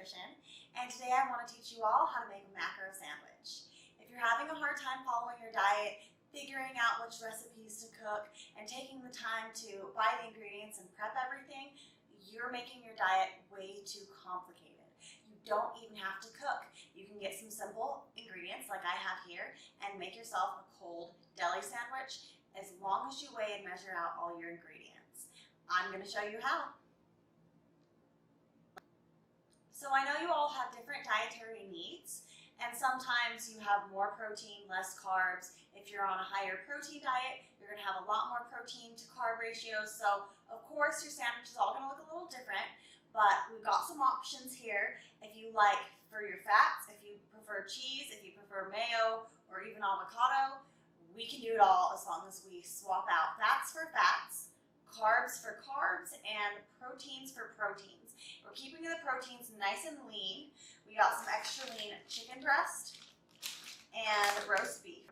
Nutrition, and today I want to teach you all how to make a macro sandwich. If you're having a hard time following your diet, figuring out which recipes to cook, and taking the time to buy the ingredients and prep everything, you're making your diet way too complicated. You don't even have to cook. You can get some simple ingredients like I have here and make yourself a cold deli sandwich as long as you weigh and measure out all your ingredients. I'm going to show you how. So I know you all have different dietary needs, and sometimes you have more protein, less carbs. If you're on a higher protein diet, you're going to have a lot more protein to carb ratios. So of course your sandwich is all going to look a little different, but we've got some options here. If you like for your fats, if you prefer cheese, if you prefer mayo, or even avocado, we can do it all as long as we swap out fats for fats, carbs for carbs, and proteins for proteins. We're keeping the proteins nice and lean. We got some extra lean chicken breast and roast beef.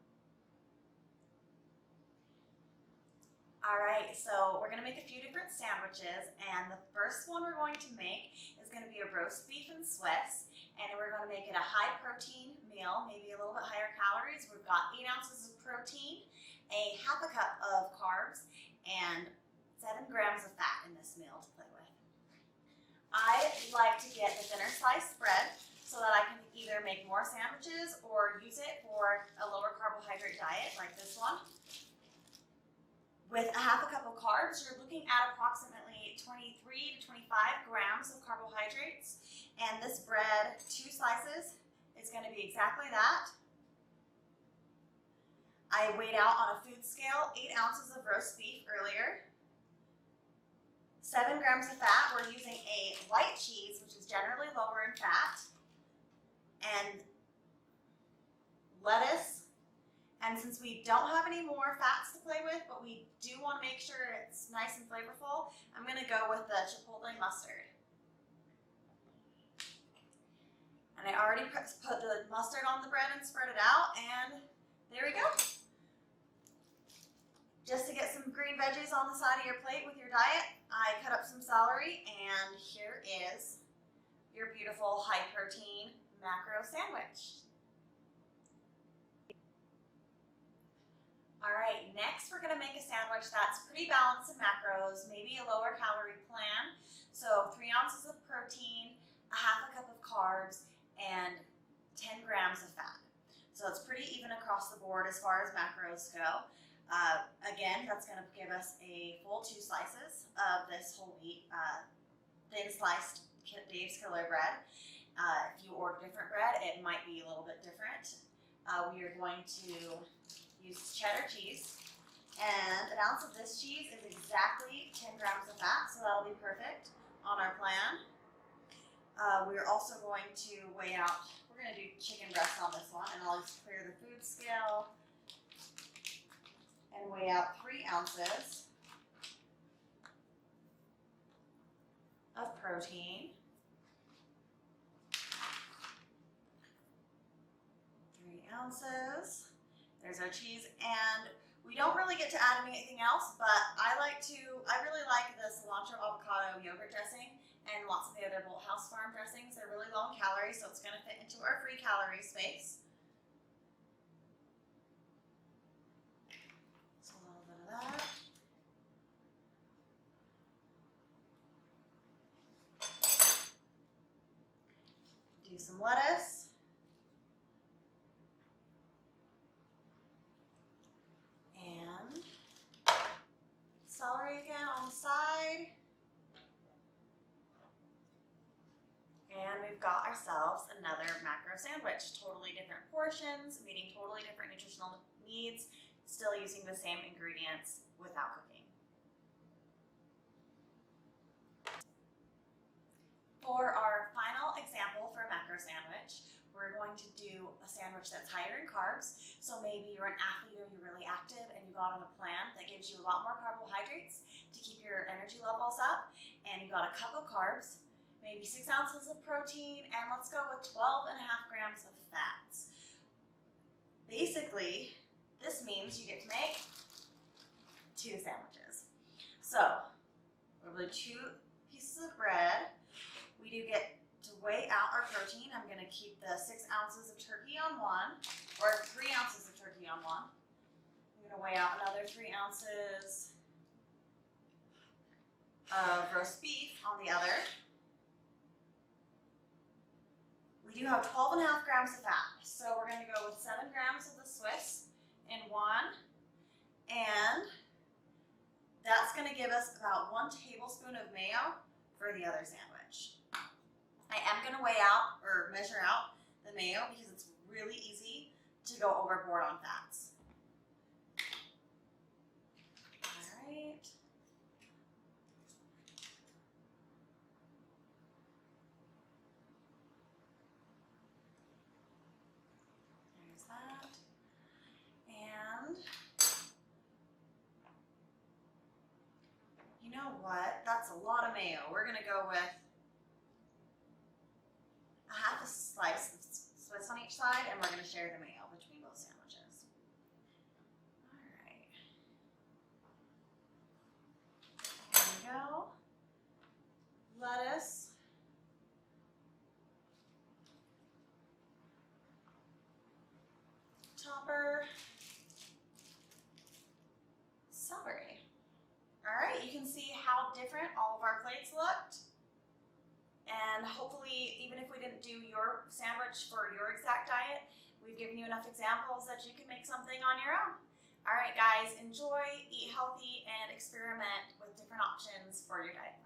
Alright, so we're going to make a few different sandwiches, and the first one we're going to make is going to be a roast beef and Swiss, and we're going to make it a high protein meal, maybe a little bit higher calories. We've got 8 ounces of protein, a half a cup of carbs, and 7 grams of fat in this meal to play with. I like to get the thinner sliced bread so that I can either make more sandwiches or use it for a lower carbohydrate diet like this one. With a half a cup of carbs, you're looking at approximately 23 to 25 grams of carbohydrates, and this bread, 2 slices, is going to be exactly that. I weighed out on a food scale 8 ounces of roast beef earlier. 7 grams of fat. We're using a white cheese, which is generally lower in fat, and lettuce. And since we don't have any more fats to play with, but we do want to make sure it's nice and flavorful, I'm going to go with the chipotle mustard. And I already put the mustard on the bread and spread it out, and there we go. Just to get some green veggies on the side of your plate with your diet, I cut up some celery, and here is your beautiful high protein macro sandwich. Alright, next we're going to make a sandwich that's pretty balanced in macros, maybe a lower calorie plan. So 3 ounces of protein, a half a cup of carbs, and 10 grams of fat. So it's pretty even across the board as far as macros go. Again, that's going to give us a full 2 slices of this whole wheat, thin sliced Dave's Killer bread. If you order different bread, it might be a little bit different. We are going to use cheddar cheese, and an ounce of this cheese is exactly 10 grams of fat, so that'll be perfect on our plan. We're also going to weigh out, we're going to do chicken breast on this one, and I'll just clear the food scale and weigh out 3 ounces of protein, 3 ounces. There's our cheese, and we don't really get to add anything else, but I really like the cilantro avocado yogurt dressing and lots of the other Bolthouse Farm dressings. They're really low in calories, so it's going to fit into our free calorie space. So a little bit of that. Do some lettuce. Celery again on the side. And we've got ourselves another macro sandwich. Totally different portions, meeting totally different nutritional needs, still using the same ingredients without cooking. For our final example for a macro sandwich, we're going to do a sandwich that's higher in carbs. So maybe you're an athlete or you're really active and you got on a plan that gives you a lot more carbohydrates to keep your energy levels up, and you got a cup of carbs, maybe 6 ounces of protein, and let's go with 12.5 grams of fats. Basically, this means you get to make 2 sandwiches. So, over the 2 pieces of bread, we do get to weigh out protein, I'm going to keep the 6 ounces of turkey on one, or 3 ounces of turkey on one. I'm going to weigh out another 3 ounces of roast beef on the other. We do have 12.5 grams of fat, so we're going to go with 7 grams of the Swiss in one, and that's going to give us about 1 tablespoon of mayo for the other sandwich. I am going to weigh out or measure out the mayo because it's really easy to go overboard on fats. All right. There's that. And you know what? That's a lot of mayo. We're going to go with a half a slice of Swiss on each side, and we're going to share the mayo between both sandwiches. All right. There we go. Lettuce. Topper. Celery. All right, you can see how different all of our plates looked. And hopefully, even if we didn't do your sandwich for your exact diet, we've given you enough examples that you can make something on your own. All right, guys, enjoy, eat healthy, and experiment with different options for your diet.